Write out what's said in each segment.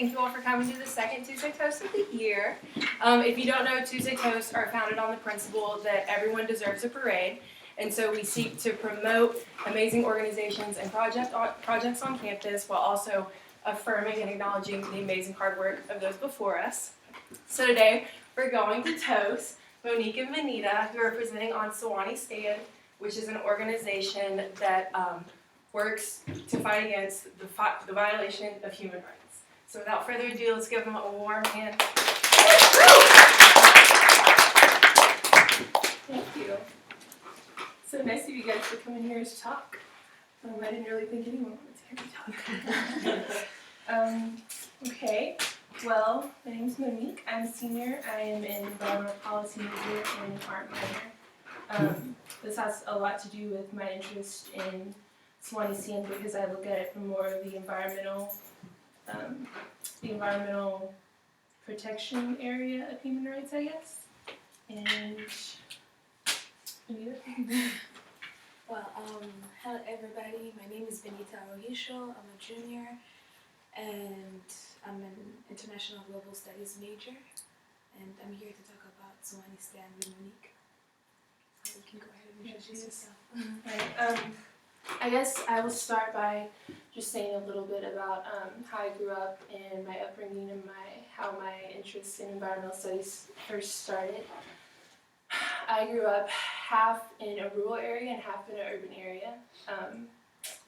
thank you all for coming to the second Tuesday Toast of the year. If you don't know, Tuesday Toasts are founded on the principle that everyone deserves a parade, and so we seek to promote amazing organizations and projects on campus while also affirming and acknowledging the amazing hard work of those before us. So today, we're going to toast Monique and Vanita, who are presenting on Sewanee Stand, which is an organization that works to fight against the violation of human rights. So without further ado, let's give them a warm hand. Thank you. So nice of you guys to come in here to talk. I didn't really think anyone wanted to hear me talk. Okay, well, my name's Monique. I'm a senior. I am in environmental policy major and art minor. This has a lot to do with my interest in Sewanee Stand because I look at it from more of the environmental protection area of human rights, I guess. And Vanita? Well, hello everybody. My name is Benita Rohisho. I'm a junior, and I'm an international global studies major. And I'm here to talk about Sewanee Stand with Monique. So you can go ahead and introduce yourself. Right. I guess I will start by just saying a little bit about how I grew up and my upbringing and how my interest in environmental studies first started. I grew up half in a rural area and half in an urban area.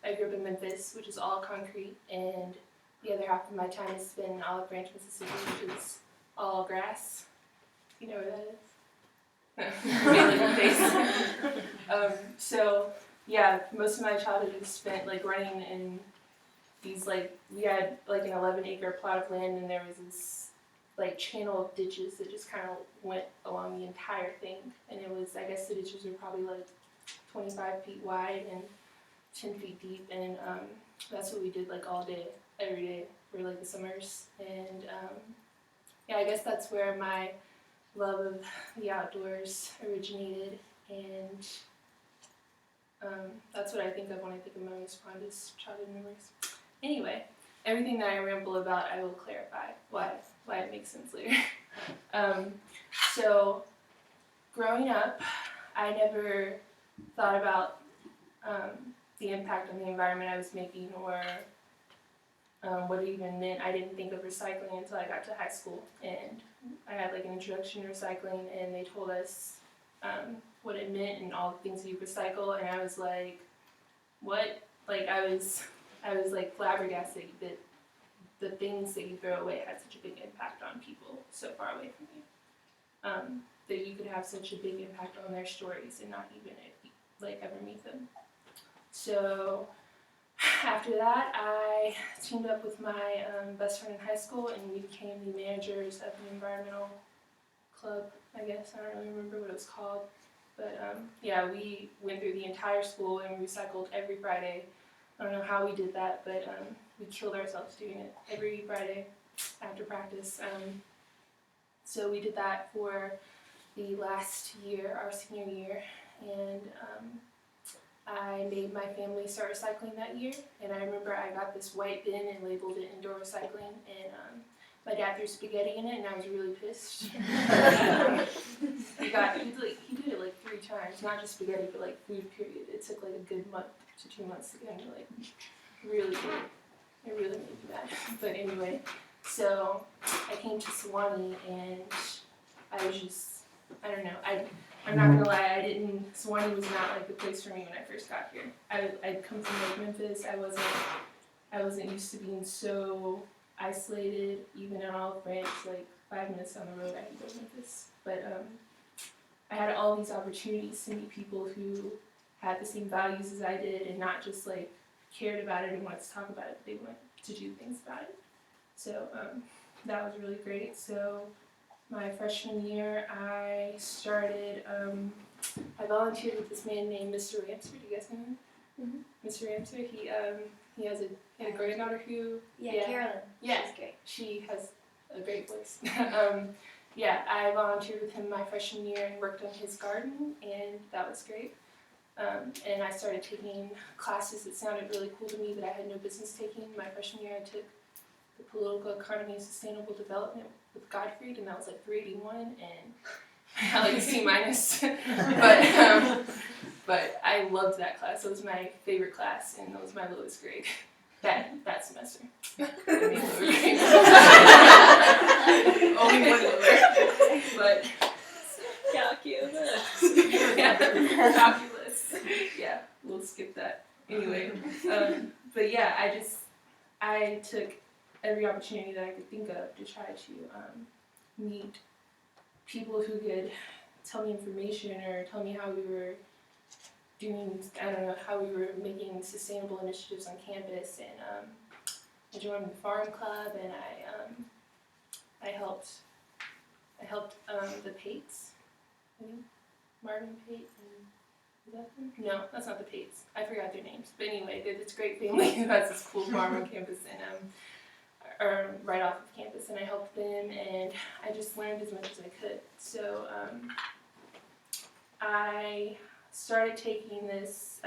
I grew up in Memphis, which is all concrete, and the other half of my time is spent in Olive Branch, Mississippi, which is all grass. You know where that is? So yeah, most of my childhood was spent like running in these we had like an 11-acre plot of land, and there was this like channel of ditches that just kind of went along the entire thing, and it was, I guess the ditches were probably like 25 feet wide and 10 feet deep, and that's what we did like all day, every day for like the summers, and yeah, I guess that's where my love of the outdoors originated, and that's what I think of when I think of my most fondest childhood memories. Anyway, everything that I ramble about, I will clarify why it makes sense later. So, growing up, I never thought about the impact on the environment I was making or what it even meant. I didn't think of recycling until I got to high school, and I had like an introduction to recycling, and they told us what it meant and all the things that you recycle, and I was like, what? Like I was like flabbergasted that the things that you throw away had such a big impact on people so far away from you. That you could have such a big impact on their stories and not even like ever meet them. So after that, I teamed up with my best friend in high school, and we became the managers of the environmental club, I guess. I don't really remember what it was called. But yeah, we went through the entire school and we recycled every Friday. I don't know how we did that, but we killed ourselves doing it every Friday after practice. So we did that for the last year, our senior year, and I made my family start recycling that year. And I remember I got this white bin and labeled it indoor recycling, and my dad threw spaghetti in it, and I was really pissed. He did it like 3 times, not just spaghetti, but like food, period. It took like a good month to 2 months to get him to like really do it. It really made me mad. But anyway, so I came to Sewanee, and I was just, I don't know, I'm not gonna lie, Sewanee was not like the place for me when I first got here. I'd come from like Memphis. I wasn't used to being so isolated, even in Olive Branch, like 5 minutes down the road I could go to Memphis. But I had all these opportunities to meet people who had the same values as I did, and not just like cared about it and wanted to talk about it, but they wanted to do things about it. So that was really great. So my freshman year, I started, I volunteered with this man named Mr. Ramser. Do you guys know him? Mm-hmm. Mr. Ramser, he had a granddaughter who... Yeah, Carolyn. Yeah, she's great. She has a great voice. Yeah, I volunteered with him my freshman year and worked on his garden, and that was great. And I started taking classes that sounded really cool to me that I had no business taking. My freshman year I took the Political Economy and Sustainable Development with Gottfried, and that was like 381, and I got like a C minus. But I loved that class. It was my favorite class, and it was my lowest grade that semester. I mean, lower grade. Only one lower, but calculus. Yeah, calculus. Yeah, we'll skip that anyway. But yeah, I took every opportunity that I could think of to try to meet people who could tell me information or tell me how we were doing, I don't know, how we were making sustainable initiatives on campus. And I joined the farm club, and I helped the Pates, I think, Marvin Pate and is that them? No, that's not the Pates. I forgot their names. But anyway, they're this great family who has this cool farm on campus and or right off of campus, and I helped them, and I just learned as much as I could. So I started taking this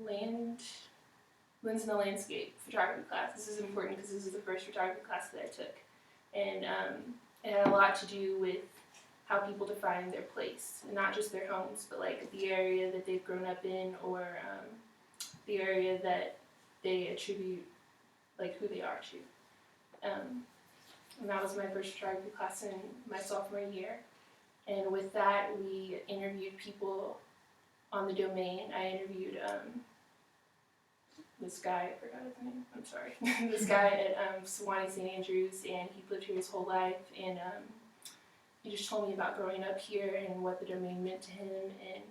Lens in the Landscape photography class. This is important because this is the first photography class that I took, and it had a lot to do with how people define their place, and not just their homes, but like the area that they've grown up in, or the area that they attribute like who they are to. And that was my first photography class in my sophomore year. And with that, we interviewed people on the domain. I interviewed this guy, I forgot his name, I'm sorry. This guy at Sewanee St. Andrews, and he lived here his whole life, and he just told me about growing up here and what the domain meant to him, and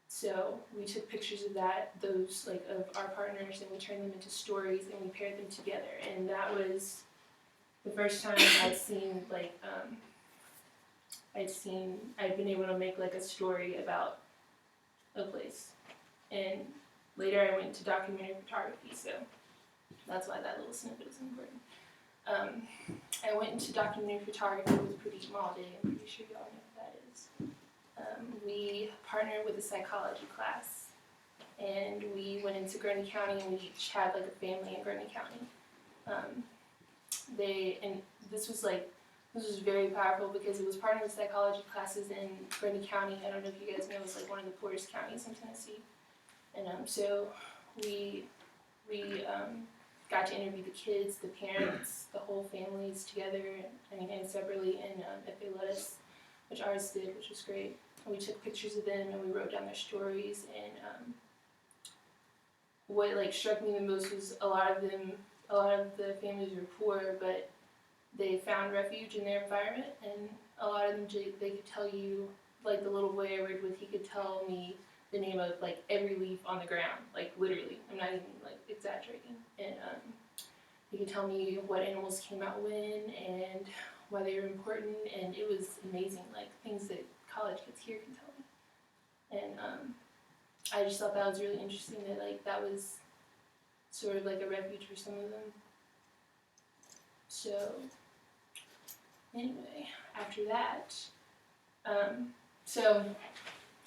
so we took pictures of those like of our partners, and we turned them into stories, and we paired them together, and that was the first time I'd seen like I'd been able to make like a story about a place. And later I went to documentary photography, so that's why that little snippet is important. I went into documentary photography with Pradeep Malde. I'm pretty sure y'all know who that is. We partnered with a psychology class, and we went into Grundy County, and we each had like a family in Grundy County. This was very powerful because it was part of the psychology classes in Grundy County. I don't know if you guys know, it's like one of the poorest counties in Tennessee. And so we got to interview the kids, the parents, the whole families together, and separately, and if they let us, which ours did, which was great. And we took pictures of them, and we wrote down their stories, and what like struck me the most was a lot of the families were poor, but they found refuge in their environment, and a lot of them, they could tell you, like the little boy I worked with, he could tell me the name of like every leaf on the ground, like literally, I'm not even like exaggerating, and he could tell me what animals came out when, and why they were important, and it was amazing, like things that college kids here can tell me, and I just thought that was really interesting, that like that was sort of like a refuge for some of them. So anyway, after that, so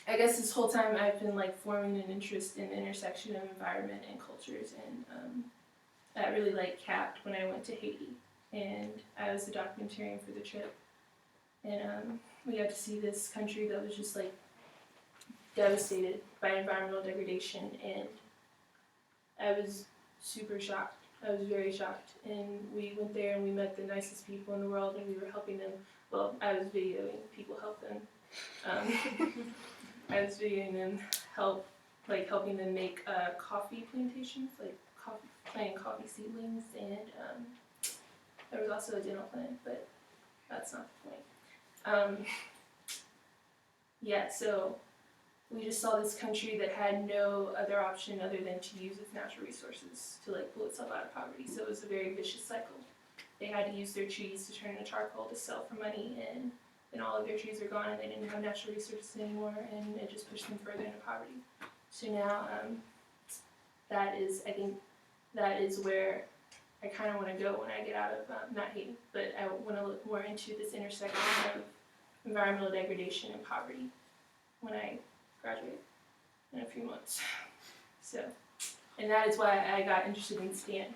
I guess this whole time I've been like forming an interest in the intersection of environment and cultures, and that really like capped when I went to Haiti, and I was the documentarian for the trip, and we got to see this country that was just like devastated by environmental degradation, and I was super shocked. I was very shocked, and we went there and we met the nicest people in the world, and we were helping them. Well, I was videoing people help them. I was videoing them helping them make coffee plantations, like planting coffee seedlings, and there was also a dental clinic, but that's not the point. Yeah, so we just saw this country that had no other option other than to use its natural resources to like pull itself out of poverty. So it was a very vicious cycle. They had to use their trees to turn into charcoal to sell for money, and then all of their trees are gone, and they didn't have natural resources anymore, and it just pushed them further into poverty. So now I think that is where I kind of want to go when I get out of, not Haiti, but I want to look more into this intersection of environmental degradation and poverty when I graduate in a few months. So And that is why I got interested in STAND.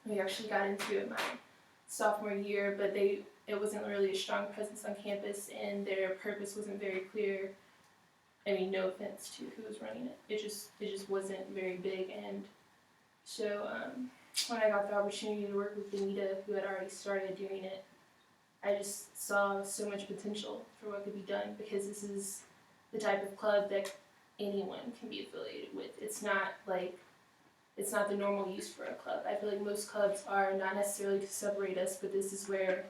We actually got into it my sophomore year, but it wasn't really a strong presence on campus, and their purpose wasn't very clear. I mean, no offense to who was running it. It just wasn't very big, and so when I got the opportunity to work with Benita, who had already started doing it, I just saw so much potential for what could be done, because this is the type of club that anyone can be affiliated with. It's not the normal use for a club. I feel like most clubs are not necessarily to separate us, but this is where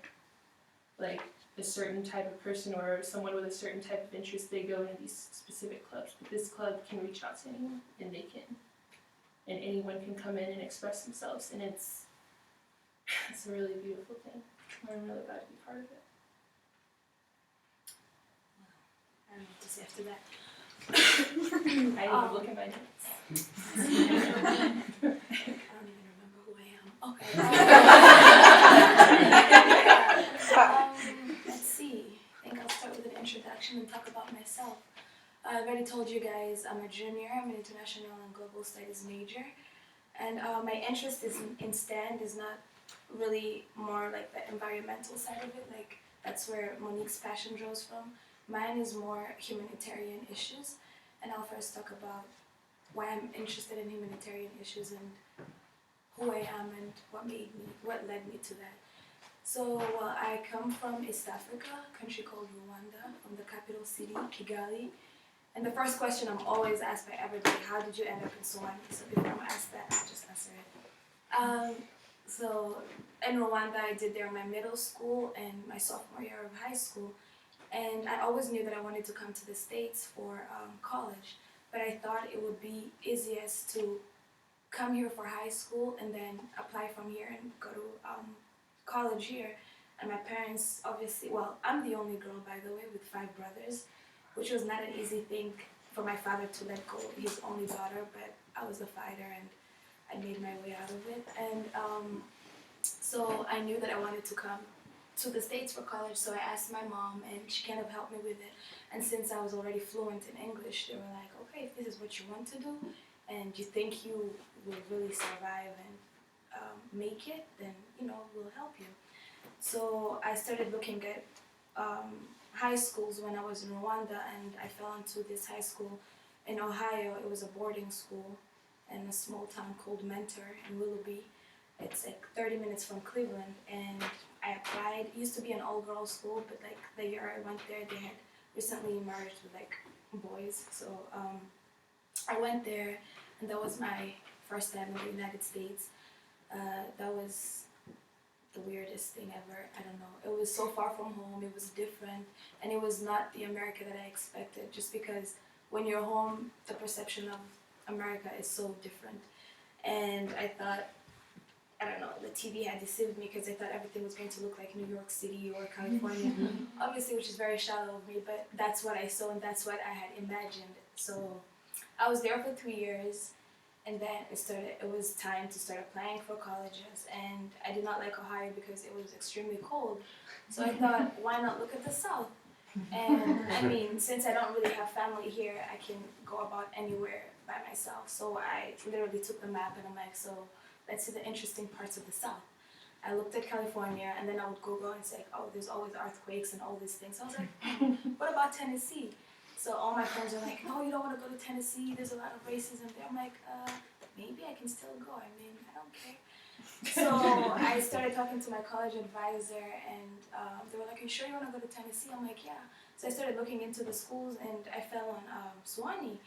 like a certain type of person or someone with a certain type of interest, they go into these specific clubs. But this club can reach out to anyone, and and anyone can come in and express themselves, and it's a really beautiful thing. I'm really glad to be part of it. I don't know what to say after that. I need to look at my notes. I don't even remember who I am. Okay. Let's see. I think I'll start with an introduction and talk about myself. I already told you guys I'm a junior. I'm an international and global studies major. And my interest in STAND is not really more like the environmental side of it. Like that's where Monique's passion draws from. Mine is more humanitarian issues. And I'll first talk about why I'm interested in humanitarian issues and who I am and what led me to that. So I come from East Africa, a country called Rwanda, from the capital city, Kigali. And the first question I'm always asked by everybody, how did you end up in Suwani? So before I'm asked that, I'll just answer it. So in Rwanda, I did there my middle school and my sophomore year of high school. And I always knew that I wanted to come to the States for college. But I thought it would be easiest to come here for high school and then apply from here and go to college here. And my parents obviously, well, I'm the only girl, by the way, with 5 brothers, which was not an easy thing for my father to let go of his only daughter, but I was a fighter and I made my way out of it. And so I knew that I wanted to come to the States for college, so I asked my mom and she kind of helped me with it. And since I was already fluent in English, they were like, okay, if this is what you want to do and you think you will really survive and make it, then, we'll help you. So I started looking at high schools when I was in Rwanda, and I fell into this high school in Ohio. It was a boarding school in a small town called Mentor in Willoughby. It's like 30 minutes from Cleveland, and I applied. It used to be an all-girls school, but like the year I went there, they had recently merged with like boys. So I went there, and that was my first time in the United States. That was the weirdest thing ever. I don't know. It was so far from home. It was different, and it was not the America that I expected. Just because when you're home, the perception of America is so different, and I thought, I don't know, the TV had deceived me because I thought everything was going to look like New York City or California, obviously, which is very shallow of me, but that's what I saw and that's what I had imagined. So I was there for 3 years, and then it was time to start applying for colleges, and I did not like Ohio because it was extremely cold. So I thought, why not look at the South? And I mean, since I don't really have family here, I can go about anywhere by myself. So I literally took the map and I'm like, so let's see the interesting parts of the South. I looked at California, and then I would Google and say, oh, there's always earthquakes and all these things. So I was like, what about Tennessee? So all my friends are like, no, you don't want to go to Tennessee. There's a lot of racism there. I'm like, maybe I can still go. I mean, I don't care. So I started talking to my college advisor, and they were like, are you sure you want to go to Tennessee? I'm like, yeah. So I started looking into the schools, and I fell on Sewanee.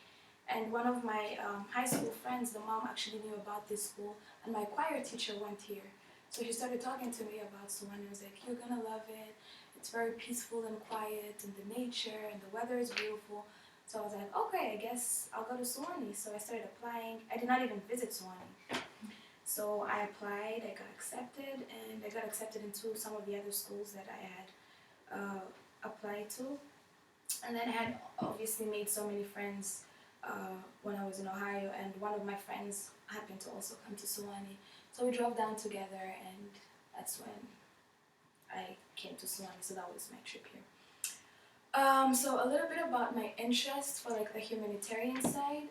And one of my high school friends, the mom actually knew about this school, and my choir teacher went here. So she started talking to me about Sewanee. I was like, you're gonna love it. It's very peaceful and quiet, and the nature, and the weather is beautiful. So I was like, okay, I guess I'll go to Sewanee. So I started applying. I did not even visit Sewanee. So I applied, I got accepted, and I got accepted into some of the other schools that I had applied to. And then I had obviously made so many friends when I was in Ohio, and one of my friends happened to also come to Sewanee. So we drove down together, and that's when I came to Sewanee, so that was my trip here. So a little bit about my interest for like the humanitarian side.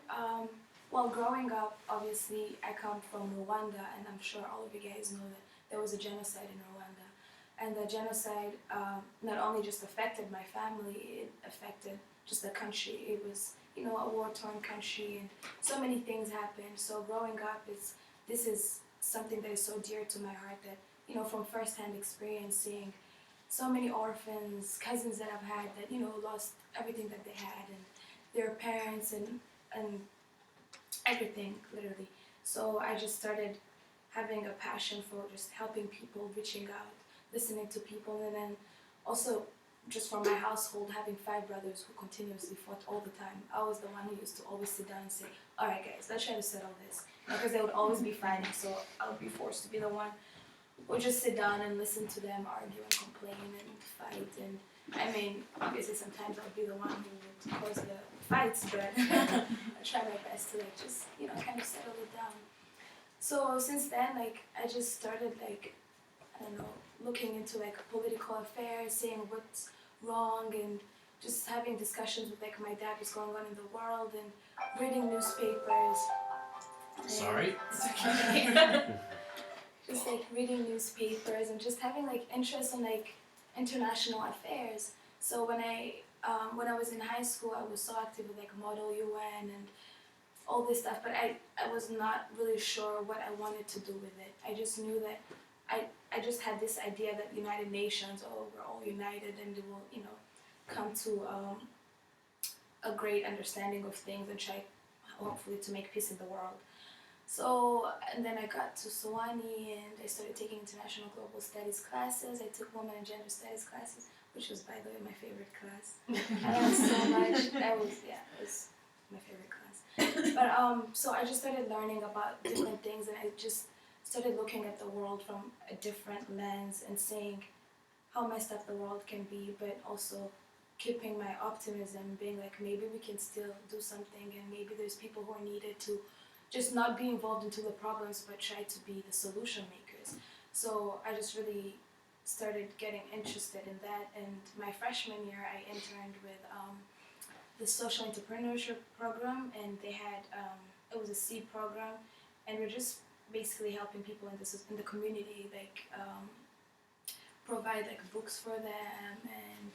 Well, growing up, obviously, I come from Rwanda, and I'm sure all of you guys know that there was a genocide in Rwanda. And the genocide not only just affected my family, it affected just the country. It was, a war-torn country, and so many things happened. So growing up, this is something that is so dear to my heart that, from first-hand experience, seeing so many orphans, cousins that I've had that, lost everything that they had, and their parents, and everything, literally. So I just started having a passion for just helping people, reaching out, listening to people, and then also just from my household, having 5 brothers who continuously fought all the time. I was the one who used to always sit down and say, all right guys, let's try to settle this. Because they would always be fighting, so I would be forced to be the one who would just sit down and listen to them argue and complain and fight. And I mean, obviously sometimes I would be the one who would cause the fights, but I try my best to just, kind of settle it down. So since then, I just started I don't know, looking into political affairs, seeing what's wrong, and just having discussions with my dad, what's going on in the world, and reading newspapers. Sorry? It's okay. Just reading newspapers and just having interest in international affairs. So when I was in high school, I was so active with Model UN and all this stuff, but I was not really sure what I wanted to do with it. I just knew that I just had this idea that United Nations, we're all united and it will, come to a great understanding of things and try hopefully to make peace in the world. So, and then I got to Sewanee and I started taking international global studies classes. I took women and gender studies classes, which was, by the way, my favorite class. I learned so much. It was my favorite class. But so I just started learning about different things, and I just started looking at the world from a different lens and seeing how messed up the world can be, but also keeping my optimism, being maybe we can still do something, and maybe there's people who are needed to just not be involved into the problems, but try to be the solution makers. So I just really started getting interested in that, and my freshman year I interned with the social entrepreneurship program, and they had it was a seed program, and we're just basically helping people in the community, provide books for them, and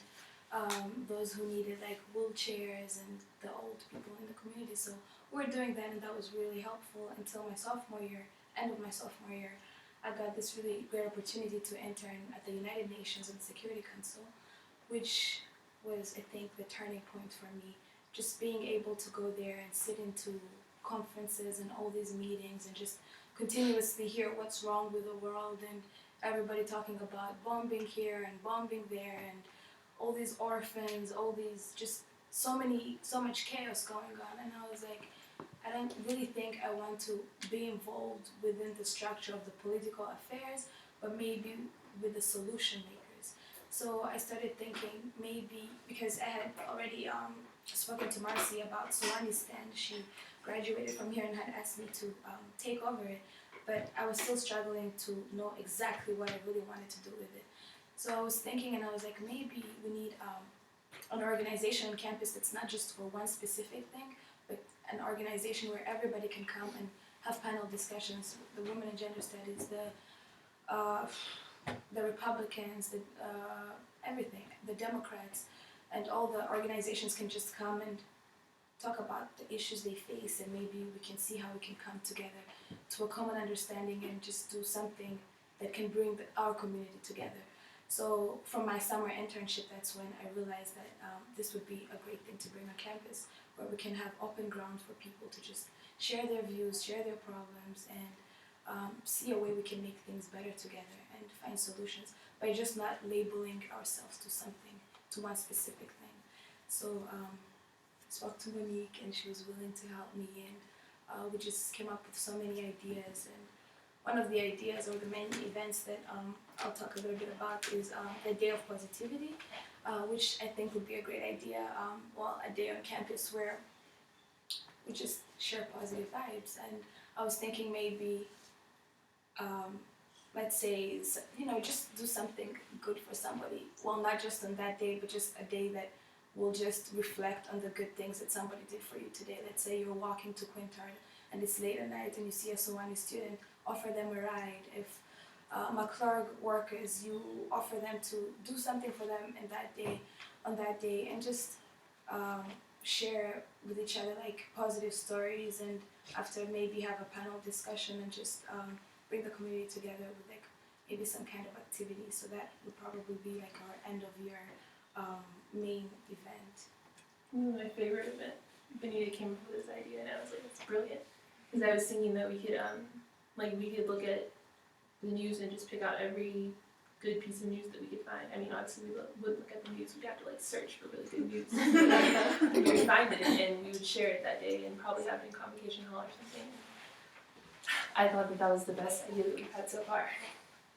those who needed wheelchairs and the old people in the community. So we're doing that, and that was really helpful until my sophomore year. End of my sophomore year, I got this really great opportunity to intern at the United Nations and the Security Council, which was, I think, the turning point for me. Just being able to go there and sit into conferences and all these meetings and just continuously hear what's wrong with the world, and everybody talking about bombing here and bombing there and all these orphans, all these just so much chaos going on. And I was like, I don't really think I want to be involved within the structure of the political affairs, but maybe with the solution makers. So I started thinking maybe, because I had already spoken to Marcy about Sewanee's stand. She graduated from here and had asked me to take over it, but I was still struggling to know exactly what I really wanted to do with it. So I was thinking, and I was like, maybe we need an organization on campus that's not just for one specific thing, but an organization where everybody can come and have panel discussions. The women and gender studies, the Republicans, everything, the Democrats, and all the organizations can just come and talk about the issues they face, and maybe we can see how we can come together to a common understanding and just do something that can bring our community together. So from my summer internship, that's when I realized that this would be a great thing to bring on campus, where we can have open ground for people to just share their views, share their problems, and see a way we can make things better together and find solutions by just not labeling ourselves to something, to one specific thing. So I spoke to Monique, and she was willing to help me, and we just came up with so many ideas. And one of the ideas, or the main events that I'll talk a little bit about, is the Day of Positivity, which I think would be a great idea. A day on campus where we just share positive vibes. And I was thinking maybe, let's say, just do something good for somebody. Well, not just on that day, but just a day that will just reflect on the good things that somebody did for you today. Let's say you're walking to Quintard and it's late at night and you see a Sewanee student, offer them a ride. If McClurg workers, you offer them to do something for them in that day, on that day, and just share with each other like positive stories, and after maybe have a panel discussion and just bring the community together with like maybe some kind of activity. So that would probably be like our end of year main event. My favorite event. Benita came up with this idea, and I was like, "It's brilliant." Because I was thinking that we could look at the news and just pick out every good piece of news that we could find. I mean, obviously we wouldn't look at the news. We'd have to like search for really good news. We would find it and we would share it that day and probably have it in Convocation Hall or something. I thought that was the best idea that we've had so far.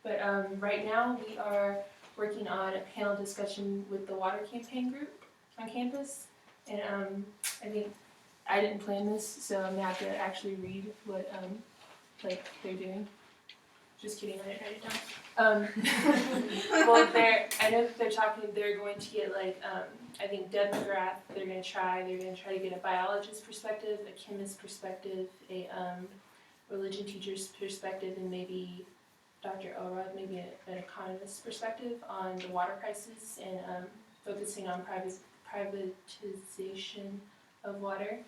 But right now we are working on a panel discussion with the water campaign group on campus. And I think I didn't plan this, so I'm gonna have to actually read what they're doing. Just kidding, I didn't write it down. Well, I know that they're going to get I think Deb McGrath, they're gonna try to get a biologist perspective, a chemist perspective, a religion teacher's perspective, and maybe Dr. Elrod, maybe an economist perspective on the water crisis and focusing on privatization of water.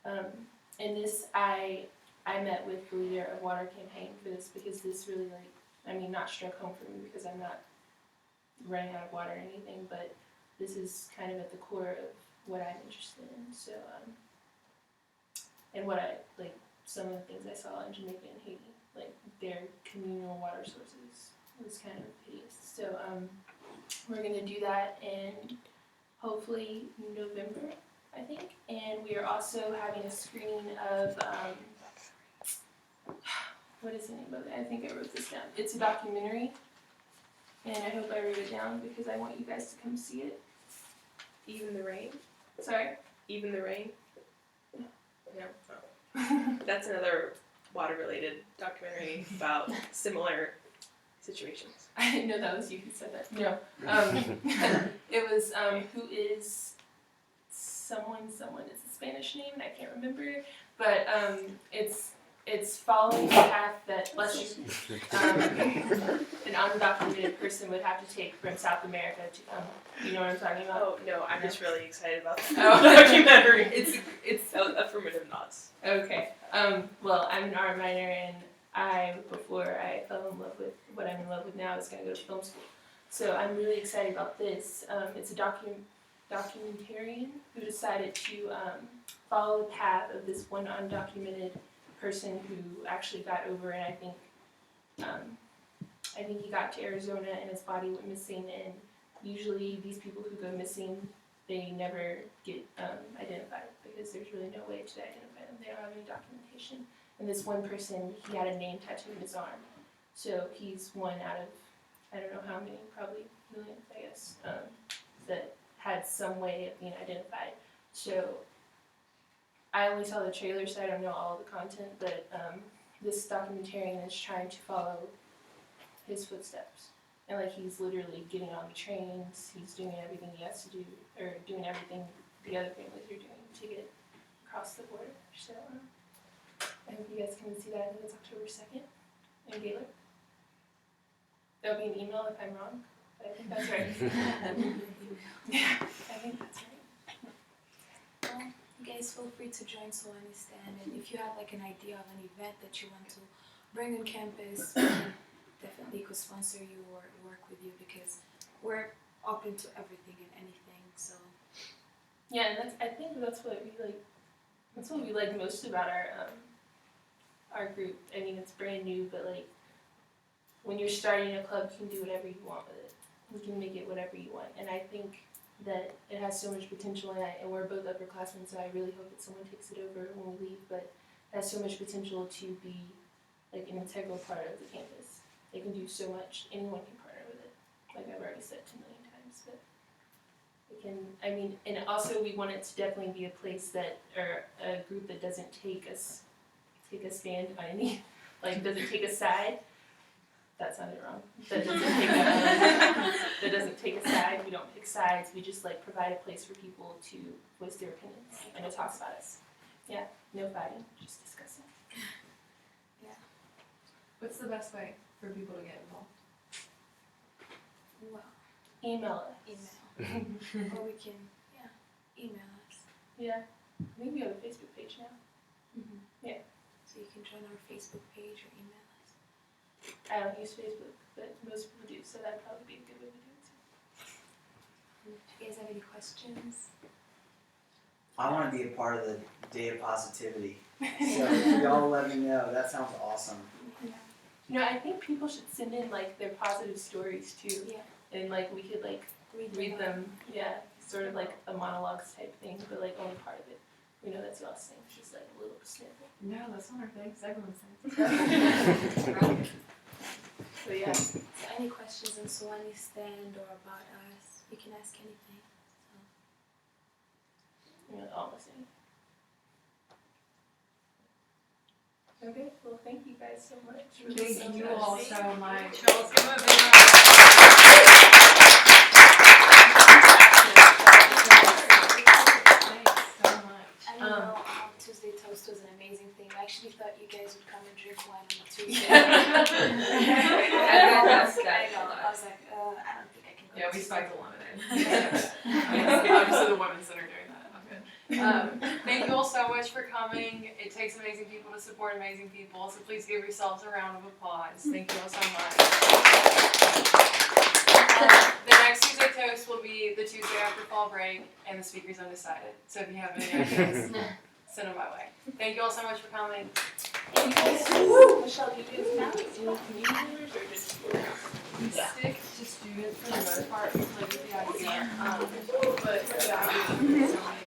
And this, I met with the leader of Water Campaign for this because this really not struck home for me because I'm not running out of water or anything, but this is kind of at the core of what I'm interested in. So, and what some of the things I saw in Jamaica and Haiti, their communal water sources was kind of hideous. So, we're gonna do that in hopefully November, I think, and we are also having a screening of what is the name of it? I think I wrote this down. It's a documentary, and I hope I wrote it down because I want you guys to come see it. Even the Rain? Sorry? Even the Rain? No. Oh. That's another water-related documentary about similar situations. I didn't know that was you who said that. No. It was Who is Someone. It's a Spanish name, and I can't remember. But it's following the path that an undocumented person would have to take from South America to come. You know what I'm talking about? Oh, no, I'm just really excited about that Oh. documentary. It's affirmative nods. okay. Well, I'm an art minor, and before I fell in love with what I'm in love with now, I was going to go to film school. So I'm really excited about this. It's a documentarian who decided to follow the path of this one undocumented person who actually got over, and I think he got to Arizona and his body went missing. And usually these people who go missing, they never get identified because there's really no way to identify them. They don't have any documentation. And this one person, he had a name tattooed in his arm. So he's one out of, I don't know how many, probably millions, I guess, that had some way of being identified. So I only saw the trailer, so I don't know all of the content, but this documentarian is trying to follow his footsteps. And he's literally getting on the trains, he's doing everything he has to do, or doing everything the other families are doing to get across the border. So I hope you guys can see that. I think it's October 2nd in Gaylord. There'll be an email if I'm wrong, but I think that's right. Yeah, I think that's right. Well, you guys feel free to join Sewanee Stand, and if you have an idea of an event that you want to bring on campus, we definitely could sponsor you or work with you because we're open to everything and anything. So yeah, and I think that's what we like. That's what we like most about our group. I mean, it's brand new, but when you're starting a club, you can do whatever you want with it. You can make it whatever you want, and I think that it has so much potential. And we're both upperclassmen, so I really hope that someone takes it over when we leave. But it has so much potential to be an integral part of the campus. They can do so much. Anyone can partner with it. I've already said 2 million times, but it can. I mean, and also we want it to definitely be a place that, or a group that doesn't take a stand on any, doesn't take a side. that sounded wrong. That doesn't take a side. We don't pick sides. We just like provide a place for people to voice their opinions and to talk about us. Yeah, no fighting, just discussing. What's the best way for people to get involved? Well, Email us. email. Or we can, email us. Yeah, I think we have a Facebook page now. Yeah. So you can join our Facebook page or email us. I don't use Facebook, but most people do, so that'd probably be a good way to do it too. Do you guys have any questions? I want to be a part of the Day of Positivity. So y'all let me know. That sounds awesome. You know, I think people should send in like their positive stories too, Yeah. and like we could like read them. Yeah, sort of like a monologues type thing, but like only part of it. We know that's y'all's thing, just like a little snippet. No, that's not our thing. It's everyone's thing. So yeah. So any questions on Sewanee stand or about us, you can ask anything. You know, almost any. Okay, well thank you guys so much. Thank you all so much. Let's give 'em a big Thanks so much. I know Tuesday Toast was an amazing thing. I actually thought you guys would come and drink wine on Tuesday. I know. I was like, I don't think I can go. Yeah, we Tuesday. spiked the lemon in. Obviously the women's center doing that. I'm good. Thank you all so much for coming. It takes amazing people to support amazing people, so please give yourselves a round of applause. Thank you all so much. The next Tuesday Toast will be the Tuesday after fall break, and the speaker's undecided. So if you have any ideas, send them my way. Thank you all so much for coming. And you guys, Michelle, do you guys now do community members or just We stick to students for the most part, like with the idea. But the idea is so many